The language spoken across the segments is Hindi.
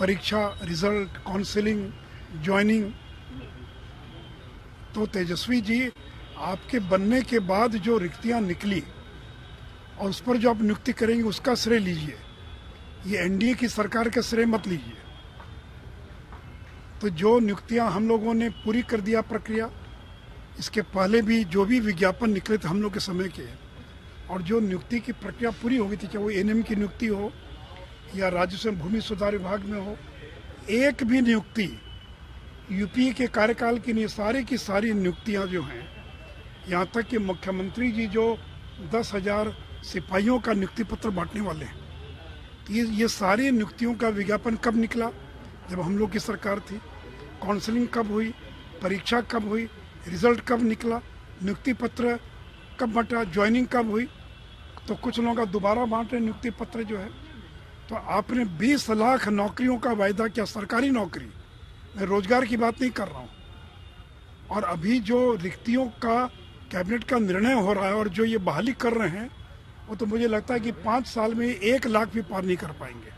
परीक्षा, रिजल्ट, काउंसलिंग, ज्वाइनिंग। तो तेजस्वी जी, आपके बनने के बाद जो रिक्तियां निकली और उस पर जो आप नियुक्ति करेंगे उसका श्रेय लीजिए, ये एनडीए की सरकार का श्रेय मत लीजिए। तो जो नियुक्तियां हम लोगों ने पूरी कर दिया प्रक्रिया, इसके पहले भी जो भी विज्ञापन निकले थे हम लोग के समय के, और जो नियुक्ति की प्रक्रिया पूरी हो गई थी, चाहे वो एनएम की नियुक्ति हो या राजस्व भूमि सुधार विभाग में हो, एक भी नियुक्ति यूपीए के कार्यकाल की नहीं, सारी की सारी नियुक्तियां जो हैं, यहाँ तक कि मुख्यमंत्री जी जो 10,000 सिपाहियों का नियुक्ति पत्र बांटने वाले हैं, तो ये सारी नियुक्तियों का विज्ञापन कब निकला? जब हम लोग की सरकार थी। काउंसलिंग कब हुई, परीक्षा कब हुई, रिजल्ट कब निकला, नियुक्ति पत्र कब बंटा, ज्वाइनिंग कब हुई? तो कुछ लोगों का दोबारा बांट रहे नियुक्ति पत्र जो है। तो आपने 20 लाख नौकरियों का वायदा किया, सरकारी नौकरी, मैं रोजगार की बात नहीं कर रहा हूँ। और अभी जो रिक्तियों का कैबिनेट का निर्णय हो रहा है और जो ये बहाली कर रहे हैं, वो तो मुझे लगता है कि 5 साल में 1 लाख भी पार नहीं कर पाएंगे।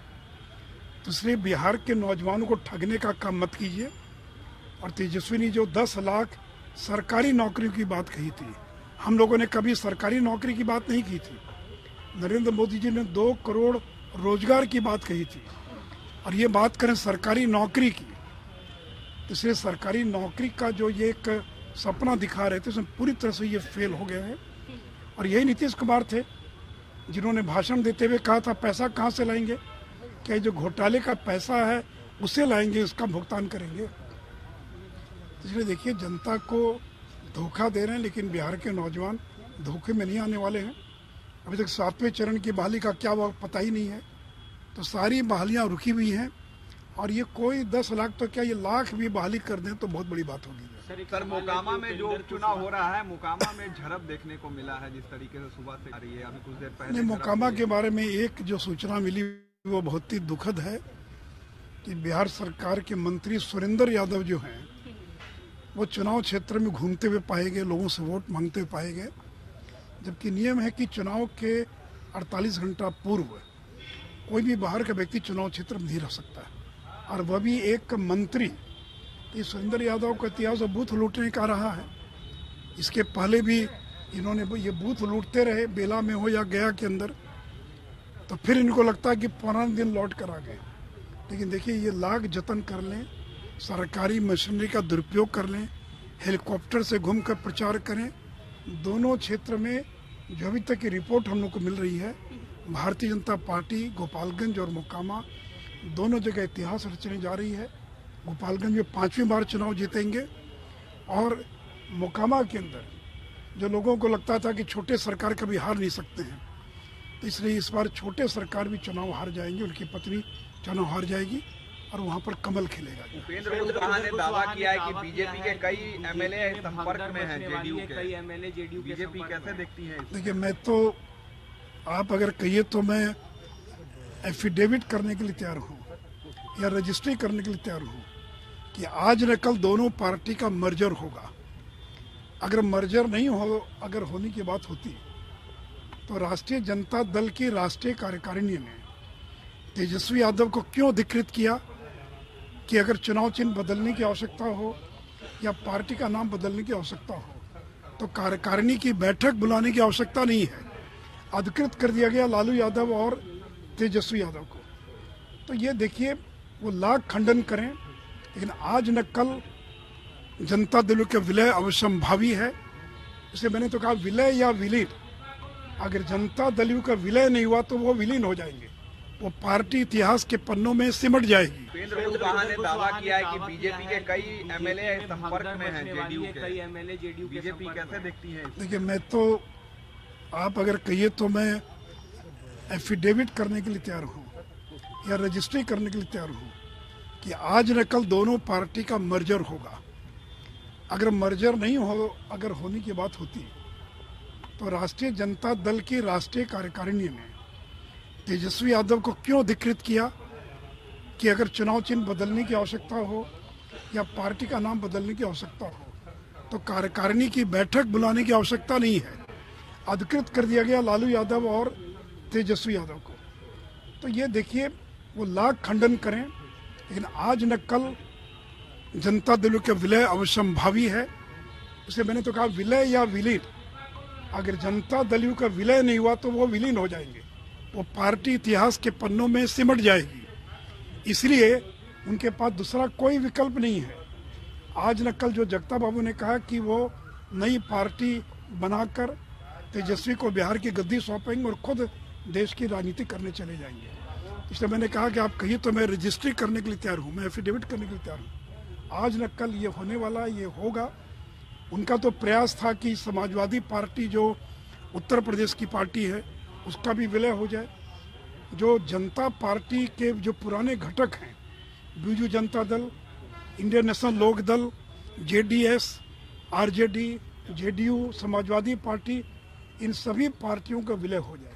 तो इसलिए बिहार के नौजवानों को ठगने का काम मत कीजिए। और तेजस्वी ने जो 10 लाख सरकारी नौकरियों की बात कही थी, हम लोगों ने कभी सरकारी नौकरी की बात नहीं की थी। नरेंद्र मोदी जी ने 2 करोड़ रोजगार की बात कही थी, और ये बात करें सरकारी नौकरी की, तो इसलिए सरकारी नौकरी का जो ये एक सपना दिखा रहे थे, उसमें पूरी तरह से ये फेल हो गया है। और यही नीतीश कुमार थे जिन्होंने भाषण देते हुए कहा था पैसा कहाँ से लाएंगे, क्या जो घोटाले का पैसा है उसे लाएंगे, उसका भुगतान करेंगे। इसलिए देखिए, जनता को धोखा दे रहे हैं, लेकिन बिहार के नौजवान धोखे में नहीं आने वाले हैं। अभी तक 7वें चरण की बहाली का क्या हुआ पता ही नहीं है। तो सारी बहालियां रुकी हुई हैं, और ये कोई 10 लाख तो क्या, ये लाख भी बहाली कर दें तो बहुत बड़ी बात होगी। सर, मोकामा में जो उपचुनाव हो रहा है, मोकामा में झड़प देखने को मिला है, जिस तरीके से सुबह से आ रही है, अभी कुछ देर पहले मोकामा के बारे में एक जो सूचना मिली वो बहुत ही दुखद है कि बिहार सरकार के मंत्री सुरेंद्र यादव जो हैं, वो चुनाव क्षेत्र में घूमते हुए पाए गए, लोगों से वोट मांगते हुए पाए गए, जबकि नियम है कि चुनाव के 48 घंटा पूर्व कोई भी बाहर का व्यक्ति चुनाव क्षेत्र में नहीं रह सकता, और वह भी एक मंत्री। ये सुरेंद्र यादव का इतिहास बूथ लूटने का रहा है। इसके पहले भी इन्होंने ये बूथ लूटते रहे, बेला में हो या गया के अंदर, तो फिर इनको लगता है कि पुराने दिन लौट कर आ गए। लेकिन देखिए, ये लाख जतन कर लें, सरकारी मशीनरी का दुरुपयोग कर लें, हेलीकॉप्टर से घूमकर प्रचार करें, दोनों क्षेत्र में जो अभी तक की रिपोर्ट हम लोग को मिल रही है, भारतीय जनता पार्टी गोपालगंज और मोकामा दोनों जगह इतिहास रचने जा रही है। गोपालगंज में 5वीं बार चुनाव जीतेंगे, और मोकामा के अंदर जो लोगों को लगता था कि छोटे सरकार कभी हार नहीं सकते हैं, तो इसलिए इस बार छोटे सरकार भी चुनाव हार जाएंगे, उनकी पत्नी चुनाव हार जाएगी, और वहाँ पर कमल खिलेगा। उपेंद्र कुशवाहा ने दावा किया है कि बीजेपी के कई एमएलए संपर्क में हैं, जेडीयू के कई एमएलए जेडीयू। बीजेपी कैसे देखती है? देखिए, मैं तो, आप अगर कहिए तो मैं एफिडेविट करने के लिए तैयार हूँ या रजिस्ट्री करने के लिए तैयार हूँ कि आज न कल दोनों पार्टी का मर्जर होगा। अगर मर्जर नहीं हो, अगर होने की बात होती, तो राष्ट्रीय जनता दल की राष्ट्रीय कार्यकारिणी ने तेजस्वी यादव को क्यों अधिकृत किया कि अगर चुनाव चिन्ह बदलने की आवश्यकता हो या पार्टी का नाम बदलने की आवश्यकता हो, तो कार्यकारिणी की बैठक बुलाने की आवश्यकता नहीं है। अधिकृत कर दिया गया लालू यादव और तेजस्वी यादव को। तो ये देखिए, वो लाख खंडन करें, लेकिन आज न कल जनता दल का विलय अवश्यंभावी है। इसलिए मैंने तो कहा विलय या विलीन। अगर जनता दल का विलय नहीं हुआ तो वो विलीन हो जाएंगे, वो पार्टी इतिहास के पन्नों में सिमट जाएगी। उपेंद्र कुशवाहा ने दावा किया है कि बीजेपी के कई एमएलए संपर्क में हैं, जेडीयू के कई एमएलए जेडीयू। बीजेपी कैसे देखती है? देखिए, मैं तो, आप अगर कहिए तो मैं एफिडेविट करने के लिए तैयार हूँ या रजिस्ट्री करने के लिए तैयार हूँ कि आज न कल दोनों पार्टी का मर्जर होगा। अगर मर्जर नहीं हो, अगर होने की बात होती, तो राष्ट्रीय जनता दल की राष्ट्रीय कार्यकारिणी ने तेजस्वी यादव को क्यों अधिकृत किया कि अगर चुनाव चिन्ह बदलने की आवश्यकता हो या पार्टी का नाम बदलने की आवश्यकता हो, तो कार्यकारिणी की बैठक बुलाने की आवश्यकता नहीं है। अधिकृत कर दिया गया लालू यादव और तेजस्वी यादव को। तो ये देखिए, वो लाख खंडन करें, लेकिन आज न कल जनता दल का विलय अवश्यंभावी है। इसे मैंने तो कहा विलय या विलीन। अगर जनता दल का विलय नहीं हुआ तो वो विलीन हो जाएंगे, वो पार्टी इतिहास के पन्नों में सिमट जाएगी। इसलिए उनके पास दूसरा कोई विकल्प नहीं है। आज न कल जो जगताप बाबू ने कहा कि वो नई पार्टी बनाकर तेजस्वी को बिहार की गद्दी सौंपेंगे और खुद देश की राजनीति करने चले जाएंगे। इसलिए मैंने कहा कि आप कहिए तो मैं रजिस्ट्री करने के लिए तैयार हूँ, मैं एफिडेविट करने के लिए तैयार हूँ। आज न कल ये होने वाला, ये होगा। उनका तो प्रयास था कि समाजवादी पार्टी जो उत्तर प्रदेश की पार्टी है उसका भी विलय हो जाए। जो जनता पार्टी के जो पुराने घटक हैं, Biju Janata Dal, Indian National Lok Dal, JDS, RJD, JDU, Samajwadi Party, इन सभी पार्टियों का विलय हो जाए।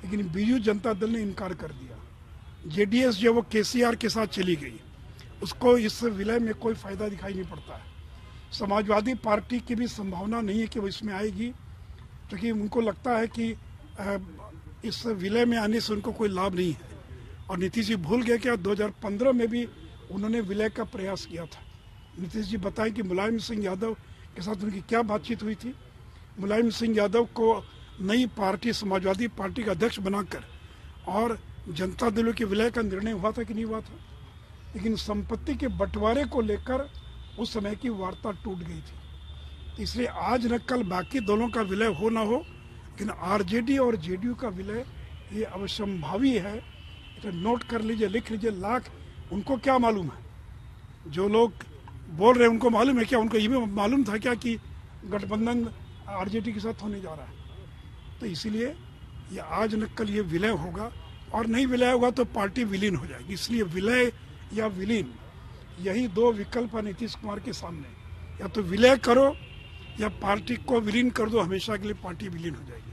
लेकिन बीजू जनता दल ने इनकार कर दिया। जेडीएस जो वो केसीआर के साथ चली गई, उसको इस विलय में कोई फायदा दिखाई नहीं पड़ता है। समाजवादी पार्टी की भी संभावना नहीं है कि वो इसमें आएगी, क्योंकि उनको लगता है कि इस विलय में आने से उनको कोई लाभ नहीं है। और नीतीश जी भूल गए कि 2015 में भी उन्होंने विलय का प्रयास किया था। नीतीश जी बताएं कि मुलायम सिंह यादव के साथ उनकी क्या बातचीत हुई थी। मुलायम सिंह यादव को नई पार्टी समाजवादी पार्टी का अध्यक्ष बनाकर और जनता दल के विलय का निर्णय हुआ था कि नहीं हुआ था। लेकिन संपत्ति के बंटवारे को लेकर उस समय की वार्ता टूट गई थी। इसलिए आज न कल बाकी दलों का विलय हो ना हो, लेकिन आरजेडी और जेडीयू का विलय ये अवश्यंभावी है। तो नोट कर लीजिए, लिख लीजिए। लाख उनको क्या मालूम है, जो लोग बोल रहे हैं उनको मालूम है क्या? उनको ये भी मालूम था क्या कि गठबंधन आरजेडी के साथ होने जा रहा है? तो इसीलिए ये आज न कल ये विलय होगा, और नहीं विलय होगा तो पार्टी विलीन हो जाएगी। इसलिए विलय या विलीन, यही दो विकल्प है नीतीश कुमार के सामने। या तो विलय करो या पार्टी को विलीन कर दो, हमेशा के लिए पार्टी विलीन हो जाएगी।